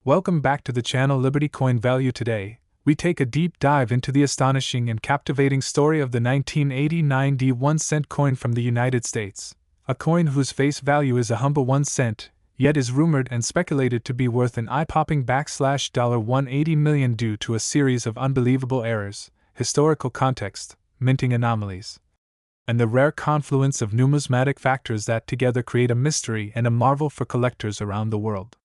Welcome back to the channel Liberty Coin Value. Today, we take a deep dive into the astonishing and captivating story of the 1989 1-cent coin from the United States, a coin whose face value is a humble 1 cent, yet is rumored and speculated to be worth an eye-popping $180 million due to a series of unbelievable errors, historical context, minting anomalies, and the rare confluence of numismatic factors that together create a mystery and a marvel for collectors around the world.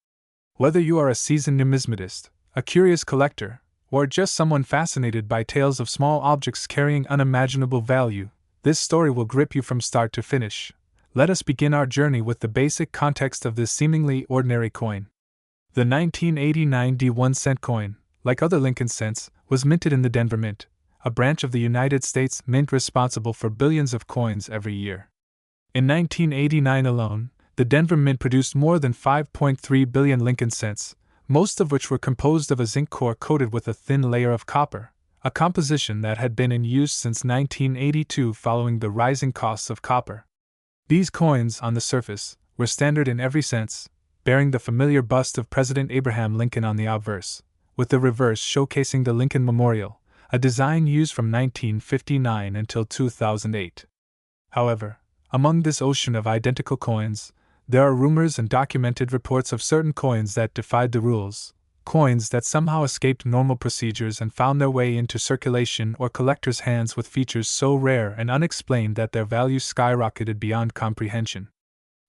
Whether you are a seasoned numismatist, a curious collector, or just someone fascinated by tales of small objects carrying unimaginable value, this story will grip you from start to finish. Let us begin our journey with the basic context of this seemingly ordinary coin. The 1989 1-cent coin, like other Lincoln cents, was minted in the Denver Mint, a branch of the United States Mint responsible for billions of coins every year. In 1989 alone, the Denver Mint produced more than 5.3 billion Lincoln cents, most of which were composed of a zinc core coated with a thin layer of copper, a composition that had been in use since 1982 following the rising costs of copper. These coins, on the surface, were standard in every sense, bearing the familiar bust of President Abraham Lincoln on the obverse, with the reverse showcasing the Lincoln Memorial, a design used from 1959 until 2008. However, among this ocean of identical coins, there are rumors and documented reports of certain coins that defied the rules, coins that somehow escaped normal procedures and found their way into circulation or collectors' hands with features so rare and unexplained that their value skyrocketed beyond comprehension.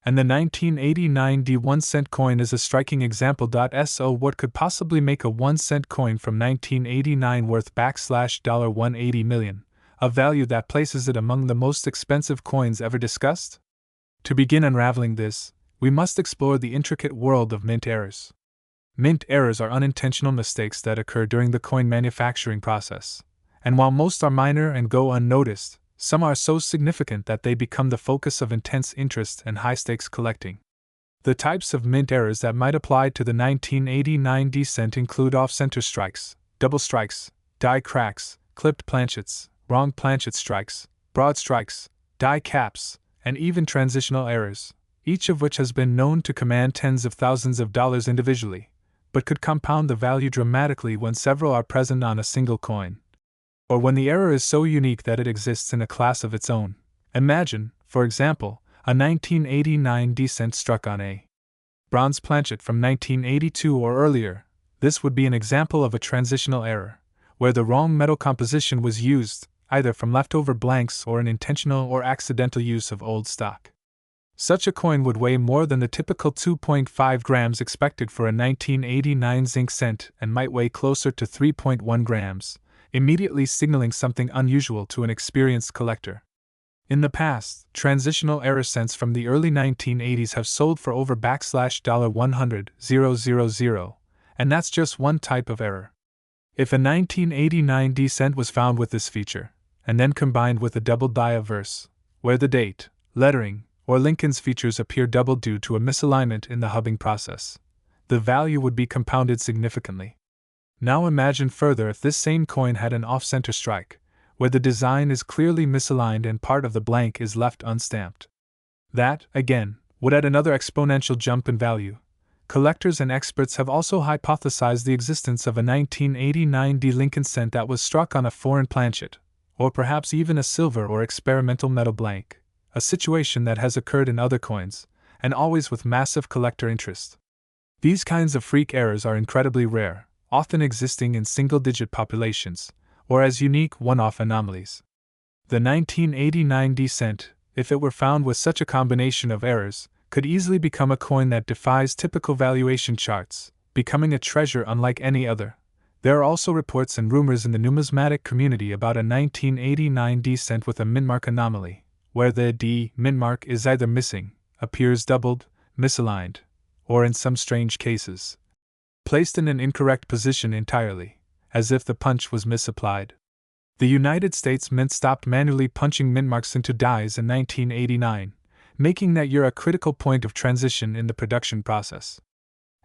And the 1989 1-cent coin is a striking example. So what could possibly make a 1-cent coin from 1989 worth $180 million, a value that places it among the most expensive coins ever discussed? To begin unraveling this, we must explore the intricate world of mint errors. Mint errors are unintentional mistakes that occur during the coin manufacturing process, and while most are minor and go unnoticed, some are so significant that they become the focus of intense interest and high-stakes collecting. The types of mint errors that might apply to the 1989 cent include off-center strikes, double strikes, die cracks, clipped planchets, wrong planchet strikes, broad strikes, die caps, and even transitional errors, each of which has been known to command tens of thousands of dollars individually, but could compound the value dramatically when several are present on a single coin, or when the error is so unique that it exists in a class of its own. Imagine, for example, a 1989 cent struck on a bronze planchet from 1982 or earlier. This would be an example of a transitional error, where the wrong metal composition was used, either from leftover blanks or an intentional or accidental use of old stock. Such a coin would weigh more than the typical 2.5 grams expected for a 1989 zinc cent and might weigh closer to 3.1 grams, immediately signaling something unusual to an experienced collector. In the past, transitional error cents from the early 1980s have sold for over $100,000, and that's just one type of error. If a 1989 cent was found with this feature, and then combined with a double die averse, where the date, lettering, or Lincoln's features appear double due to a misalignment in the hubbing process, the value would be compounded significantly. Now imagine further if this same coin had an off-center strike, where the design is clearly misaligned and part of the blank is left unstamped. That, again, would add another exponential jump in value. Collectors and experts have also hypothesized the existence of a 1989 Lincoln cent that was struck on a foreign planchet, or perhaps even a silver or experimental metal blank, a situation that has occurred in other coins, and always with massive collector interest. These kinds of freak errors are incredibly rare, often existing in single-digit populations, or as unique one-off anomalies. The 1989 cent, if it were found with such a combination of errors, could easily become a coin that defies typical valuation charts, becoming a treasure unlike any other. There are also reports and rumors in the numismatic community about a 1989 cent with a mintmark anomaly, where the D mintmark is either missing, appears doubled, misaligned, or in some strange cases, placed in an incorrect position entirely, as if the punch was misapplied. The United States Mint stopped manually punching mintmarks into dies in 1989, making that year a critical point of transition in the production process.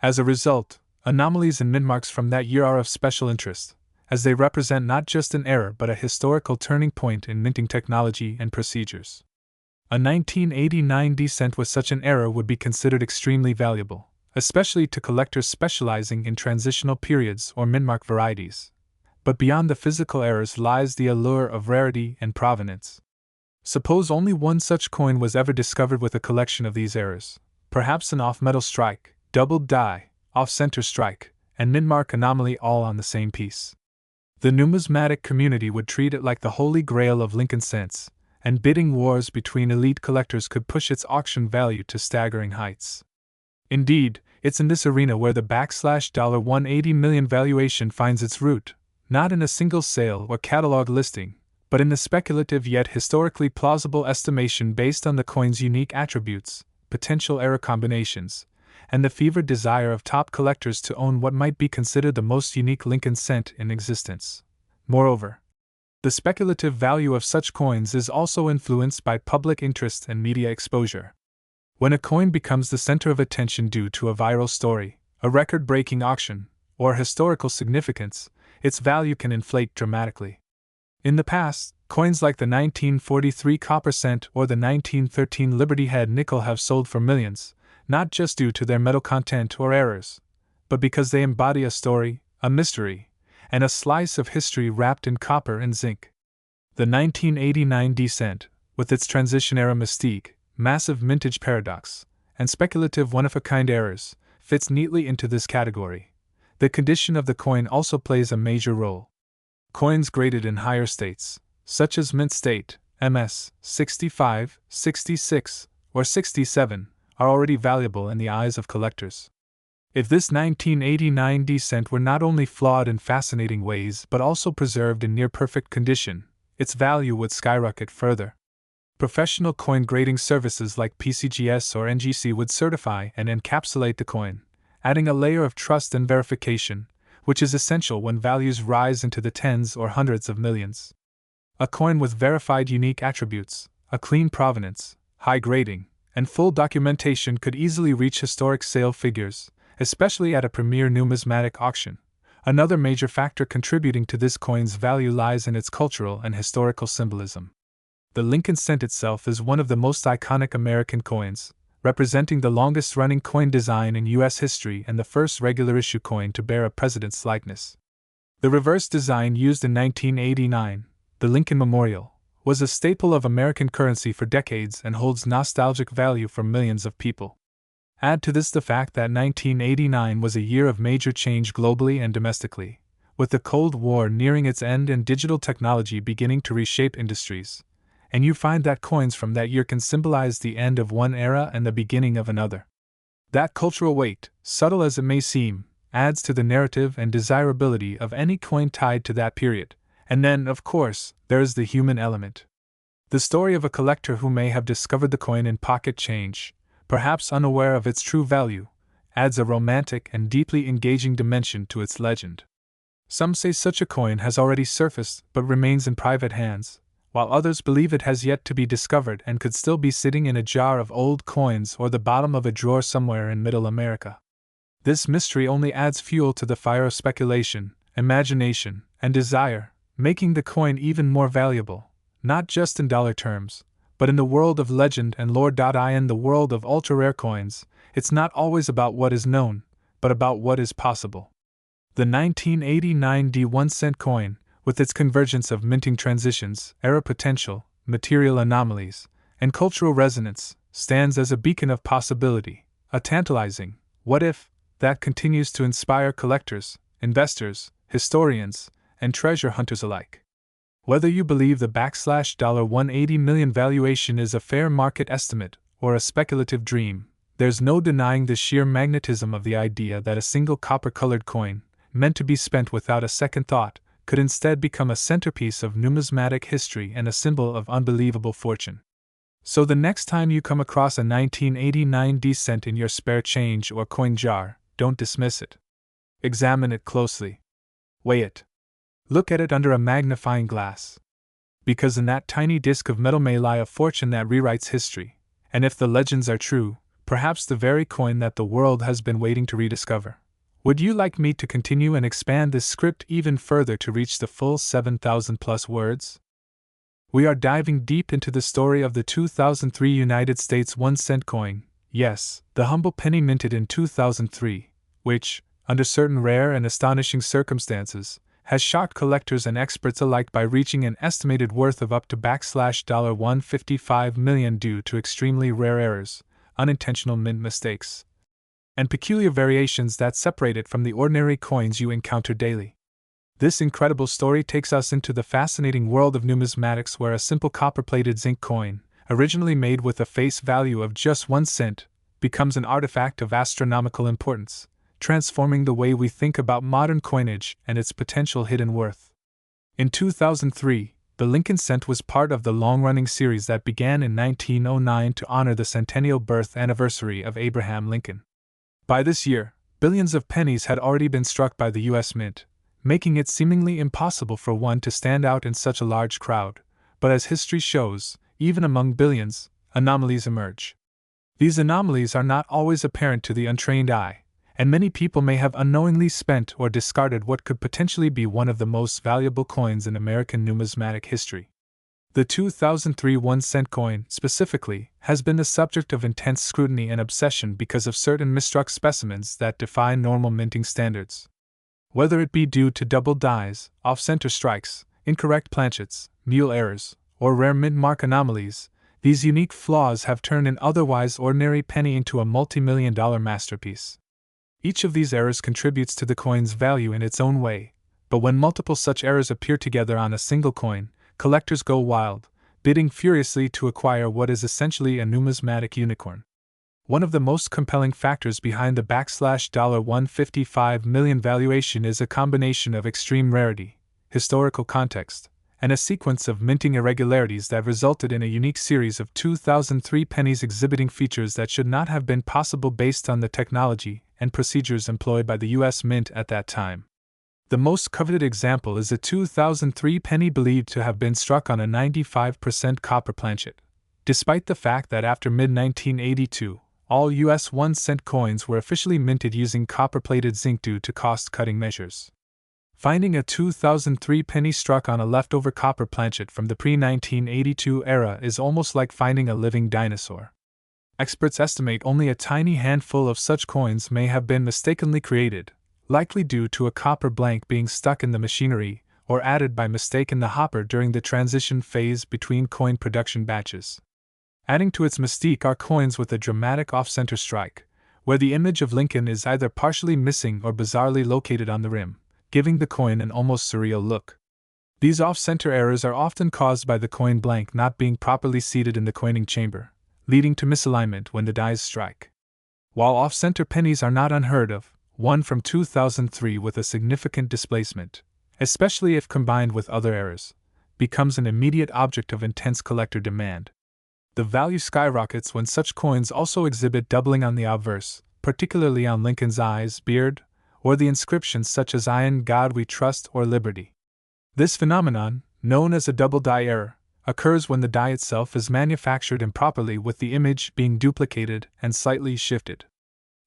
As a result, anomalies in mintmarks from that year are of special interest, as they represent not just an error but a historical turning point in minting technology and procedures. A 1989 cent with such an error would be considered extremely valuable, especially to collectors specializing in transitional periods or mintmark varieties. But beyond the physical errors lies the allure of rarity and provenance. Suppose only one such coin was ever discovered with a collection of these errors, perhaps an off-metal strike, doubled die, off-center strike, and mintmark anomaly all on the same piece. The numismatic community would treat it like the holy grail of Lincoln cents, and bidding wars between elite collectors could push its auction value to staggering heights. Indeed, it's in this arena where the $180 million valuation finds its root, not in a single sale or catalog listing, but in the speculative yet historically plausible estimation based on the coin's unique attributes, potential error combinations, and the fevered desire of top collectors to own what might be considered the most unique Lincoln cent in existence. Moreover, the speculative value of such coins is also influenced by public interest and media exposure. When a coin becomes the center of attention due to a viral story, a record-breaking auction, or historical significance, its value can inflate dramatically. In the past, coins like the 1943 copper cent or the 1913 Liberty Head nickel have sold for millions, not just due to their metal content or errors, but because they embody a story, a mystery, and a slice of history wrapped in copper and zinc. The 1989 D cent, with its transition-era mystique, massive mintage paradox, and speculative one-of-a-kind errors, fits neatly into this category. The condition of the coin also plays a major role. Coins graded in higher states, such as mint state, MS, 65, 66, or 67, are already valuable in the eyes of collectors. If this 1989 D cent were not only flawed in fascinating ways but also preserved in near-perfect condition, its value would skyrocket further. Professional coin grading services like PCGS or NGC would certify and encapsulate the coin, adding a layer of trust and verification, which is essential when values rise into the tens or hundreds of millions. A coin with verified unique attributes, a clean provenance, high grading, and full documentation could easily reach historic sale figures, especially at a premier numismatic auction. Another major factor contributing to this coin's value lies in its cultural and historical symbolism. The Lincoln cent itself is one of the most iconic American coins, representing the longest-running coin design in U.S. history and the first regular-issue coin to bear a president's likeness. The reverse design used in 1989, the Lincoln Memorial, was a staple of American currency for decades and holds nostalgic value for millions of people. Add to this the fact that 1989 was a year of major change globally and domestically, with the Cold War nearing its end and digital technology beginning to reshape industries, and you find that coins from that year can symbolize the end of one era and the beginning of another. That cultural weight, subtle as it may seem, adds to the narrative and desirability of any coin tied to that period. And then, of course, there is the human element. The story of a collector who may have discovered the coin in pocket change, perhaps unaware of its true value, adds a romantic and deeply engaging dimension to its legend. Some say such a coin has already surfaced but remains in private hands, while others believe it has yet to be discovered and could still be sitting in a jar of old coins or the bottom of a drawer somewhere in Middle America. This mystery only adds fuel to the fire of speculation, imagination, and desire, making the coin even more valuable, not just in dollar terms, but in the world of legend and lore. In the world of ultra-rare coins, it's not always about what is known, but about what is possible. The 1989 D1 cent coin, with its convergence of minting transitions, error potential, material anomalies, and cultural resonance, stands as a beacon of possibility, a tantalizing what if that continues to inspire collectors, investors, historians, and treasure hunters alike. Whether you believe the $180 million valuation is a fair market estimate or a speculative dream, there's no denying the sheer magnetism of the idea that a single copper-colored coin, meant to be spent without a second thought, could instead become a centerpiece of numismatic history and a symbol of unbelievable fortune. So the next time you come across a 1989 D cent in your spare change or coin jar, don't dismiss it. Examine it closely. Weigh it. Look at it under a magnifying glass. Because in that tiny disc of metal may lie a fortune that rewrites history, and if the legends are true, perhaps the very coin that the world has been waiting to rediscover. Would you like me to continue and expand this script even further to reach the full 7,000 plus words? We are diving deep into the story of the 2003 United States 1 cent coin, Yes, the humble penny minted in 2003, which, under certain rare and astonishing circumstances, has shocked collectors and experts alike by reaching an estimated worth of up to $155 million due to extremely rare errors, unintentional mint mistakes, and peculiar variations that separate it from the ordinary coins you encounter daily. This incredible story takes us into the fascinating world of numismatics, where a simple copper-plated zinc coin, originally made with a face value of just 1 cent, becomes an artifact of astronomical importance, transforming the way we think about modern coinage and its potential hidden worth. In 2003, the Lincoln cent was part of the long-running series that began in 1909 to honor the centennial birth anniversary of Abraham Lincoln. By this year, billions of pennies had already been struck by the U.S. Mint, making it seemingly impossible for one to stand out in such a large crowd. But as history shows, even among billions, anomalies emerge. These anomalies are not always apparent to the untrained eye, and many people may have unknowingly spent or discarded what could potentially be one of the most valuable coins in American numismatic history. The 2003 1-cent coin, specifically, has been the subject of intense scrutiny and obsession because of certain misstruck specimens that defy normal minting standards. Whether it be due to double dies, off-center strikes, incorrect planchets, mule errors, or rare mint mark anomalies, these unique flaws have turned an otherwise ordinary penny into a multi-million-dollar masterpiece. Each of these errors contributes to the coin's value in its own way, but when multiple such errors appear together on a single coin, collectors go wild, bidding furiously to acquire what is essentially a numismatic unicorn. One of the most compelling factors behind the $155 million valuation is a combination of extreme rarity, historical context, and a sequence of minting irregularities that resulted in a unique series of 2003 pennies exhibiting features that should not have been possible based on the technology and procedures employed by the U.S. Mint at that time. The most coveted example is a 2003 penny believed to have been struck on a 95% copper planchet, despite the fact that after mid-1982, all U.S. 1-cent coins were officially minted using copper-plated zinc due to cost-cutting measures. Finding a 2003 penny struck on a leftover copper planchet from the pre-1982 era is almost like finding a living dinosaur. Experts estimate only a tiny handful of such coins may have been mistakenly created, likely due to a copper blank being stuck in the machinery or added by mistake in the hopper during the transition phase between coin production batches. Adding to its mystique are coins with a dramatic off-center strike, where the image of Lincoln is either partially missing or bizarrely located on the rim, giving the coin an almost surreal look. These off-center errors are often caused by the coin blank not being properly seated in the coining chamber, leading to misalignment when the dies strike. While off-center pennies are not unheard of, one from 2003 with a significant displacement, especially if combined with other errors, becomes an immediate object of intense collector demand. The value skyrockets when such coins also exhibit doubling on the obverse, particularly on Lincoln's eyes, beard, or the inscriptions such as "I in God We Trust" or "Liberty." This phenomenon, known as a double die error, occurs when the die itself is manufactured improperly with the image being duplicated and slightly shifted.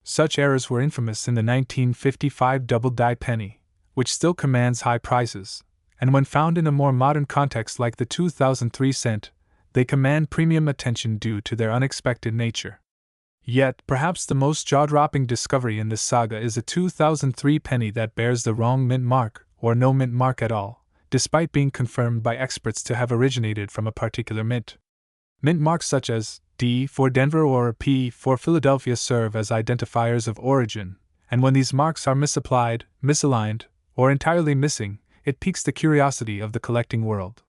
Such errors were infamous in the 1955 double die penny, which still commands high prices, and when found in a more modern context like the 2003 cent, they command premium attention due to their unexpected nature. Yet, perhaps the most jaw-dropping discovery in this saga is a 2003 penny that bears the wrong mint mark, or no mint mark at all, despite being confirmed by experts to have originated from a particular mint. Mint marks such as D for Denver or P for Philadelphia serve as identifiers of origin, and when these marks are misapplied, misaligned, or entirely missing, it piques the curiosity of the collecting world.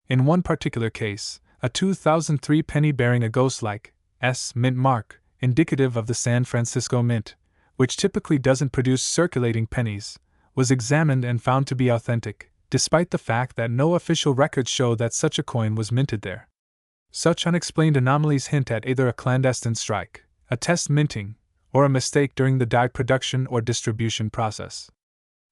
In one particular case, a 2003 penny bearing a ghost-like S mint mark, indicative of the San Francisco Mint, which typically doesn't produce circulating pennies, was examined and found to be authentic, despite the fact that no official records show that such a coin was minted there. Such unexplained anomalies hint at either a clandestine strike, a test minting, or a mistake during the die production or distribution process.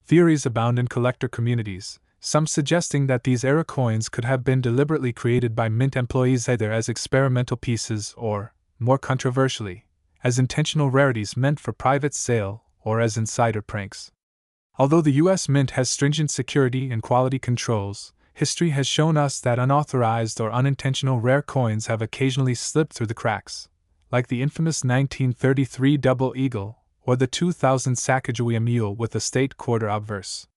Theories abound in collector communities, some suggesting that these era coins could have been deliberately created by mint employees either as experimental pieces or, more controversially, as intentional rarities meant for private sale or as insider pranks. Although the U.S. Mint has stringent security and quality controls, history has shown us that unauthorized or unintentional rare coins have occasionally slipped through the cracks, like the infamous 1933 double eagle or the 2000 Sacagawea mule with a state quarter obverse.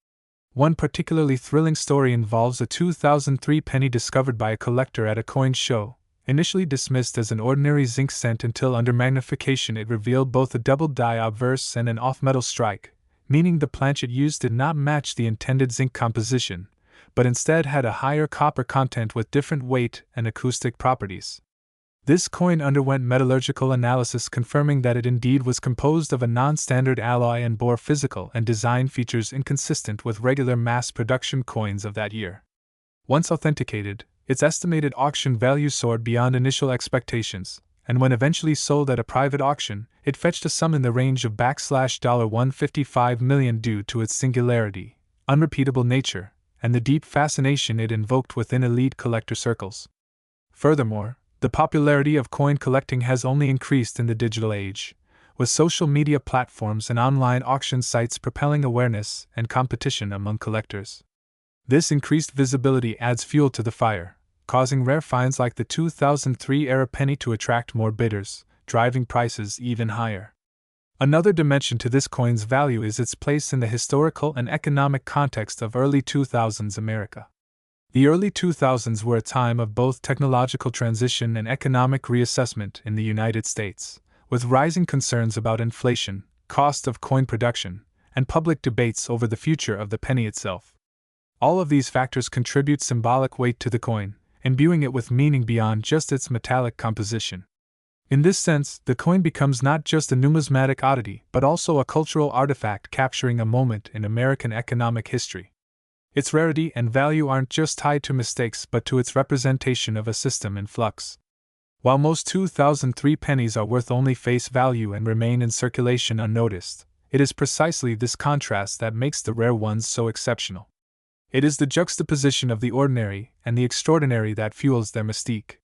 One particularly thrilling story involves a 2003 penny discovered by a collector at a coin show. Initially dismissed as an ordinary zinc cent until under magnification it revealed both a double die obverse and an off-metal strike, meaning the planchet used did not match the intended zinc composition, but instead had a higher copper content with different weight and acoustic properties. This coin underwent metallurgical analysis confirming that it indeed was composed of a non-standard alloy and bore physical and design features inconsistent with regular mass-production coins of that year. Once authenticated, its estimated auction value soared beyond initial expectations, and when eventually sold at a private auction, it fetched a sum in the range of $155 million due to its singularity, unrepeatable nature, and the deep fascination it invoked within elite collector circles. Furthermore, the popularity of coin collecting has only increased in the digital age, with social media platforms and online auction sites propelling awareness and competition among collectors. This increased visibility adds fuel to the fire, causing rare finds like the 2003-era penny to attract more bidders, driving prices even higher. Another dimension to this coin's value is its place in the historical and economic context of early 2000s America. The early 2000s were a time of both technological transition and economic reassessment in the United States, with rising concerns about inflation, cost of coin production, and public debates over the future of the penny itself. All of these factors contribute symbolic weight to the coin, imbuing it with meaning beyond just its metallic composition. In this sense, the coin becomes not just a numismatic oddity but also a cultural artifact capturing a moment in American economic history. Its rarity and value aren't just tied to mistakes but to its representation of a system in flux. While most 2003 pennies are worth only face value and remain in circulation unnoticed, it is precisely this contrast that makes the rare ones so exceptional. It is the juxtaposition of the ordinary and the extraordinary that fuels their mystique.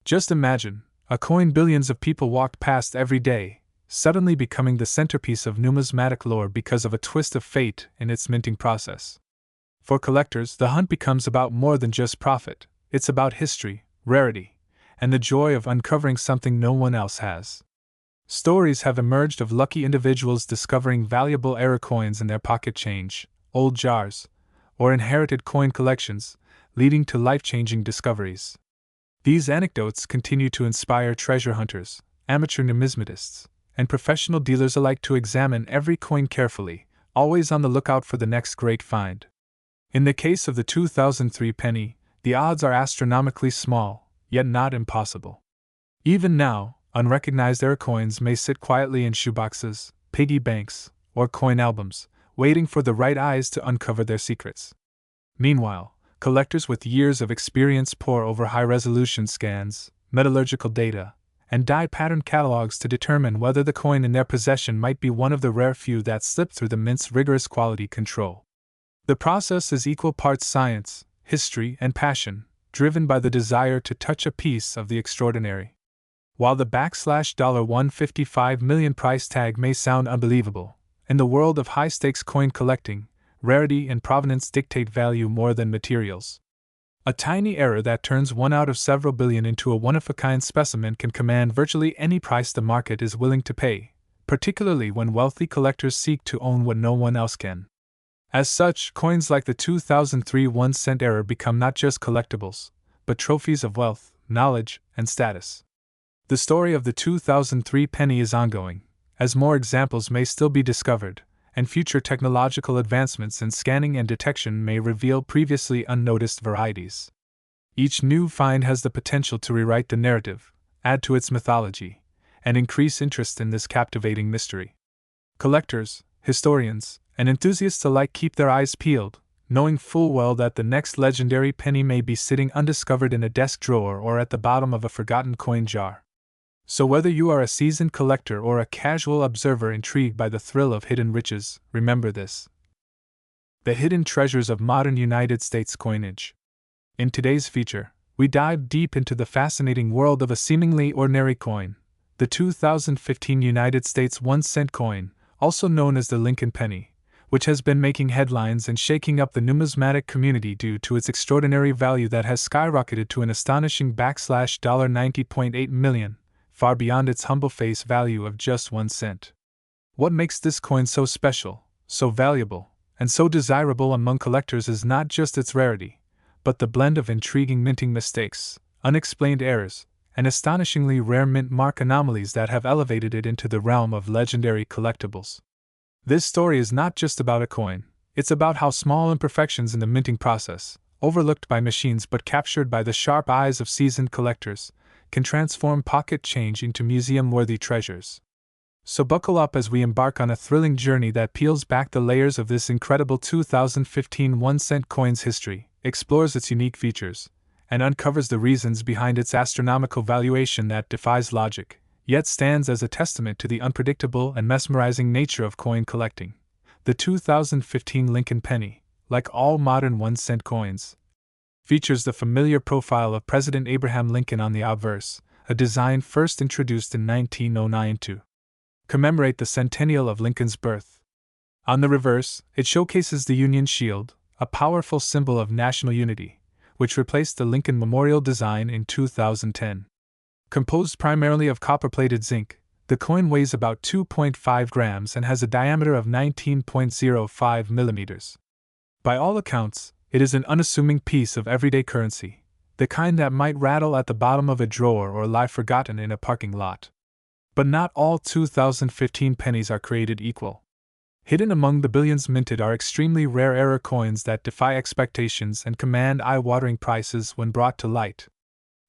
Just imagine, a coin billions of people walked past every day, suddenly becoming the centerpiece of numismatic lore because of a twist of fate in its minting process. For collectors, the hunt becomes about more than just profit. It's about history, rarity, and the joy of uncovering something no one else has. Stories have emerged of lucky individuals discovering valuable error coins in their pocket change, old jars, or inherited coin collections, leading to life-changing discoveries. These anecdotes continue to inspire treasure hunters, amateur numismatists, and professional dealers alike to examine every coin carefully, always on the lookout for the next great find. In the case of the 2003 penny, the odds are astronomically small, yet not impossible. Even now, unrecognized error coins may sit quietly in shoeboxes, piggy banks, or coin albums, waiting for the right eyes to uncover their secrets. Meanwhile, collectors with years of experience pore over high-resolution scans, metallurgical data, and die pattern catalogs to determine whether the coin in their possession might be one of the rare few that slip through the mint's rigorous quality control. The process is equal parts science, history, and passion, driven by the desire to touch a piece of the extraordinary. While the $155 million price tag may sound unbelievable, in the world of high-stakes coin collecting, rarity and provenance dictate value more than materials. A tiny error that turns one out of several billion into a one-of-a-kind specimen can command virtually any price the market is willing to pay, particularly when wealthy collectors seek to own what no one else can. As such, coins like the 2003 1-cent error become not just collectibles, but trophies of wealth, knowledge, and status. The story of the 2003 penny is ongoing, as more examples may still be discovered, and future technological advancements in scanning and detection may reveal previously unnoticed varieties. Each new find has the potential to rewrite the narrative, add to its mythology, and increase interest in this captivating mystery. Collectors, historians, and enthusiasts alike keep their eyes peeled, knowing full well that the next legendary penny may be sitting undiscovered in a desk drawer or at the bottom of a forgotten coin jar. So whether you are a seasoned collector or a casual observer intrigued by the thrill of hidden riches, remember this: the hidden treasures of modern United States coinage. In today's feature, we dive deep into the fascinating world of a seemingly ordinary coin, the 2015 United States 1-cent coin, also known as the Lincoln penny, which has been making headlines and shaking up the numismatic community due to its extraordinary value that has skyrocketed to an astonishing $90.8 million, far beyond its humble face value of just 1 cent. What makes this coin so special, so valuable, and so desirable among collectors is not just its rarity, but the blend of intriguing minting mistakes, unexplained errors, and astonishingly rare mint mark anomalies that have elevated it into the realm of legendary collectibles. This story is not just about a coin, it's about how small imperfections in the minting process, overlooked by machines but captured by the sharp eyes of seasoned collectors, can transform pocket change into museum-worthy treasures. So buckle up as we embark on a thrilling journey that peels back the layers of this incredible 2015 1-cent coin's history, explores its unique features, and uncovers the reasons behind its astronomical valuation that defies logic, yet stands as a testament to the unpredictable and mesmerizing nature of coin collecting. The 2015 Lincoln penny, like all modern 1-cent coins, features the familiar profile of President Abraham Lincoln on the obverse, a design first introduced in 1909 to commemorate the centennial of Lincoln's birth. On the reverse, it showcases the Union Shield, a powerful symbol of national unity, which replaced the Lincoln Memorial design in 2010. Composed primarily of copper-plated zinc, the coin weighs about 2.5 grams and has a diameter of 19.05 millimeters. By all accounts, it is an unassuming piece of everyday currency, the kind that might rattle at the bottom of a drawer or lie forgotten in a parking lot. But not all 2015 pennies are created equal. Hidden among the billions minted are extremely rare error coins that defy expectations and command eye-watering prices when brought to light.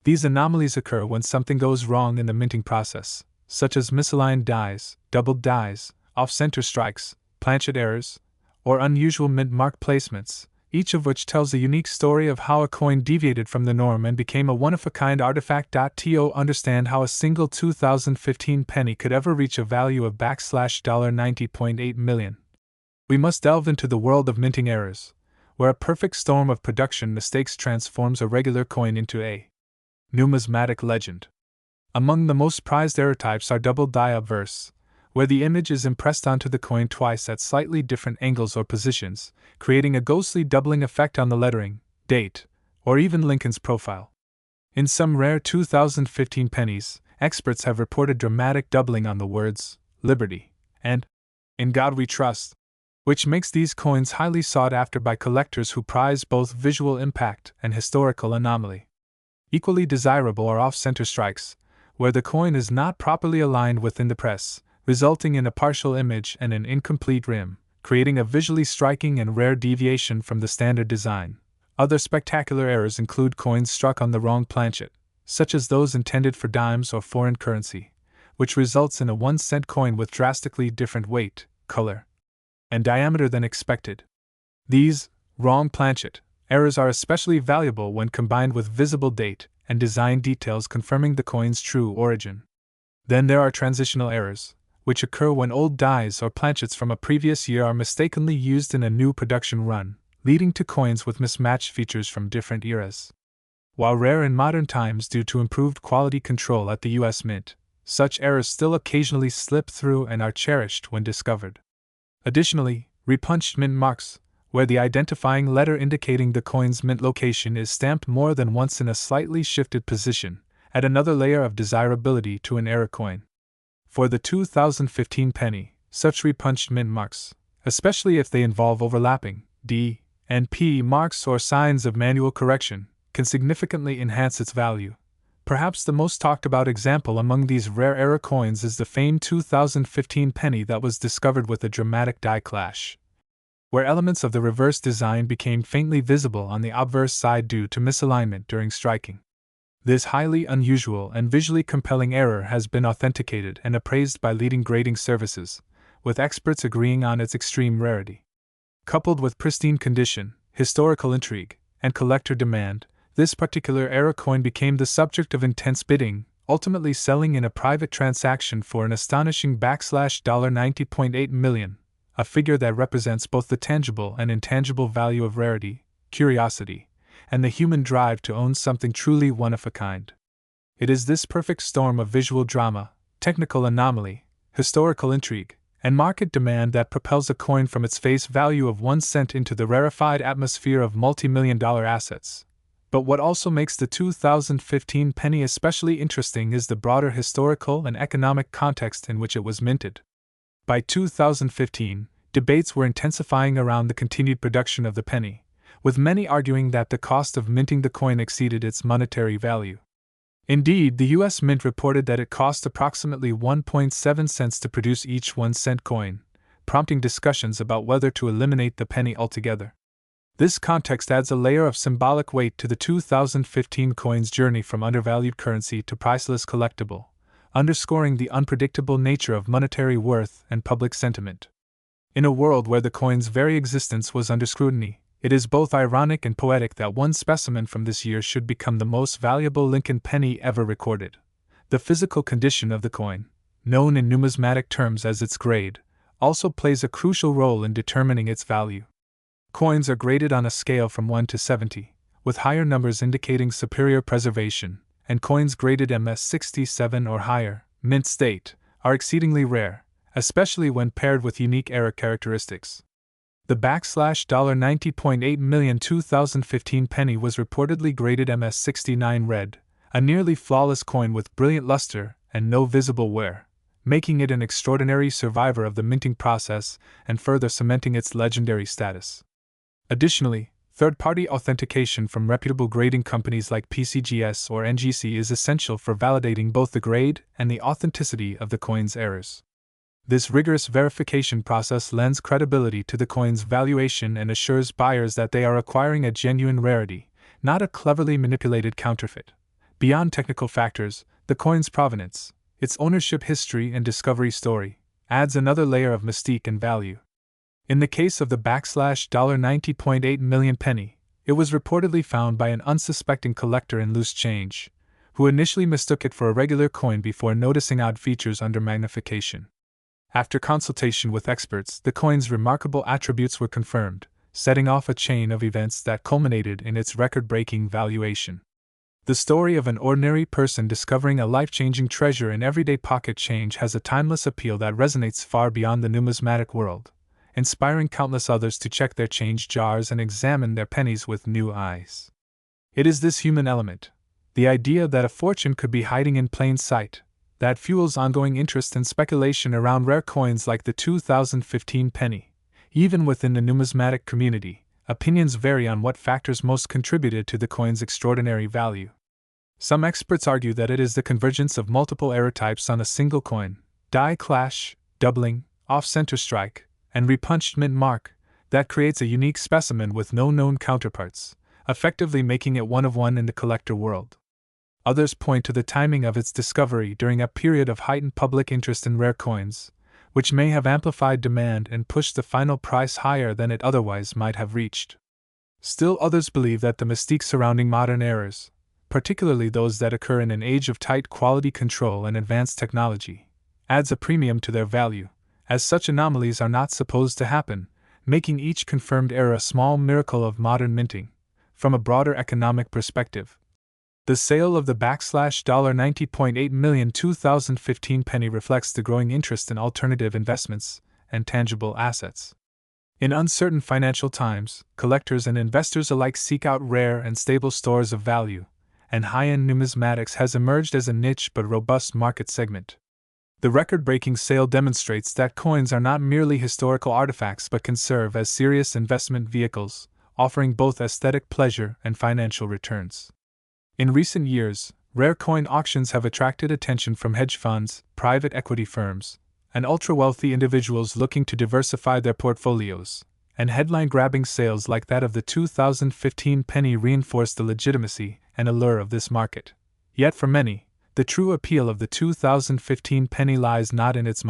These anomalies occur when something goes wrong in the minting process, such as misaligned dies, doubled dies, off-center strikes, planchet errors, or unusual mint mark placements, each of which tells a unique story of how a coin deviated from the norm and became a one-of-a-kind artifact. To understand how a single 2015 penny could ever reach a value of $90.8 million, we must delve into the world of minting errors, where a perfect storm of production mistakes transforms a regular coin into a numismatic legend. Among the most prized error types are double die obverse, where the image is impressed onto the coin twice at slightly different angles or positions, creating a ghostly doubling effect on the lettering, date, or even Lincoln's profile. In some rare 2015 pennies, experts have reported dramatic doubling on the words, Liberty, and In God We Trust, which makes these coins highly sought after by collectors who prize both visual impact and historical anomaly. Equally desirable are off-center strikes, where the coin is not properly aligned within the press, resulting in a partial image and an incomplete rim, creating a visually striking and rare deviation from the standard design. Other spectacular errors include coins struck on the wrong planchet, such as those intended for dimes or foreign currency, which results in a 1-cent coin with drastically different weight, color, and diameter than expected. These wrong planchet errors are especially valuable when combined with visible date and design details confirming the coin's true origin. Then there are transitional errors, which occur when old dies or planchets from a previous year are mistakenly used in a new production run, leading to coins with mismatched features from different eras. While rare in modern times due to improved quality control at the U.S. Mint, such errors still occasionally slip through and are cherished when discovered. Additionally, repunched mint marks, where the identifying letter indicating the coin's mint location is stamped more than once in a slightly shifted position, add another layer of desirability to an error coin. For the 2015 penny, such repunched mint marks, especially if they involve overlapping D and P marks or signs of manual correction, can significantly enhance its value. Perhaps the most talked about example among these rare error coins is the famed 2015 penny that was discovered with a dramatic die clash, where elements of the reverse design became faintly visible on the obverse side due to misalignment during striking. This highly unusual and visually compelling error has been authenticated and appraised by leading grading services, with experts agreeing on its extreme rarity. Coupled with pristine condition, historical intrigue, and collector demand, this particular error coin became the subject of intense bidding, ultimately selling in a private transaction for an astonishing $90.8 million, a figure that represents both the tangible and intangible value of rarity, curiosity, and the human drive to own something truly one of a kind. It is this perfect storm of visual drama, technical anomaly, historical intrigue, and market demand that propels a coin from its face value of 1 cent into the rarefied atmosphere of multi-million-dollar assets. But what also makes the 2015 penny especially interesting is the broader historical and economic context in which it was minted. By 2015, debates were intensifying around the continued production of the penny, with many arguing that the cost of minting the coin exceeded its monetary value. Indeed, the U.S. Mint reported that it cost approximately 1.7 cents to produce each 1-cent coin, prompting discussions about whether to eliminate the penny altogether. This context adds a layer of symbolic weight to the 2015 coin's journey from undervalued currency to priceless collectible, underscoring the unpredictable nature of monetary worth and public sentiment. In a world where the coin's very existence was under scrutiny, it is both ironic and poetic that one specimen from this year should become the most valuable Lincoln penny ever recorded. The physical condition of the coin, known in numismatic terms as its grade, also plays a crucial role in determining its value. Coins are graded on a scale from 1 to 70, with higher numbers indicating superior preservation, and coins graded MS67 or higher, mint state, are exceedingly rare, especially when paired with unique era characteristics. The $90.8 million 2015 penny was reportedly graded MS69 red, a nearly flawless coin with brilliant luster and no visible wear, making it an extraordinary survivor of the minting process and further cementing its legendary status. Additionally, third-party authentication from reputable grading companies like PCGS or NGC is essential for validating both the grade and the authenticity of the coin's errors. This rigorous verification process lends credibility to the coin's valuation and assures buyers that they are acquiring a genuine rarity, not a cleverly manipulated counterfeit. Beyond technical factors, the coin's provenance, its ownership history and discovery story, adds another layer of mystique and value. In the case of the $90.8 million penny, it was reportedly found by an unsuspecting collector in loose change, who initially mistook it for a regular coin before noticing odd features under magnification. After consultation with experts, the coin's remarkable attributes were confirmed, setting off a chain of events that culminated in its record-breaking valuation. The story of an ordinary person discovering a life-changing treasure in everyday pocket change has a timeless appeal that resonates far beyond the numismatic world, inspiring countless others to check their change jars and examine their pennies with new eyes. It is this human element, the idea that a fortune could be hiding in plain sight, that fuels ongoing interest and speculation around rare coins like the 2015 penny. Even within the numismatic community, opinions vary on what factors most contributed to the coin's extraordinary value. Some experts argue that it is the convergence of multiple error types on a single coin, die clash, doubling, off-center strike, and repunched mint mark, that creates a unique specimen with no known counterparts, effectively making it one of one in the collector world. Others point to the timing of its discovery during a period of heightened public interest in rare coins, which may have amplified demand and pushed the final price higher than it otherwise might have reached. Still others believe that the mystique surrounding modern errors, particularly those that occur in an age of tight quality control and advanced technology, adds a premium to their value, as such anomalies are not supposed to happen, making each confirmed error a small miracle of modern minting. From a broader economic perspective, the sale of the $90.8 million 2015 penny reflects the growing interest in alternative investments and tangible assets. In uncertain financial times, collectors and investors alike seek out rare and stable stores of value, and high-end numismatics has emerged as a niche but robust market segment. The record-breaking sale demonstrates that coins are not merely historical artifacts but can serve as serious investment vehicles, offering both aesthetic pleasure and financial returns. In recent years, rare coin auctions have attracted attention from hedge funds, private equity firms, and ultra-wealthy individuals looking to diversify their portfolios, and headline-grabbing sales like that of the 2015 penny reinforce the legitimacy and allure of this market. Yet for many, the true appeal of the 2015 penny lies not in its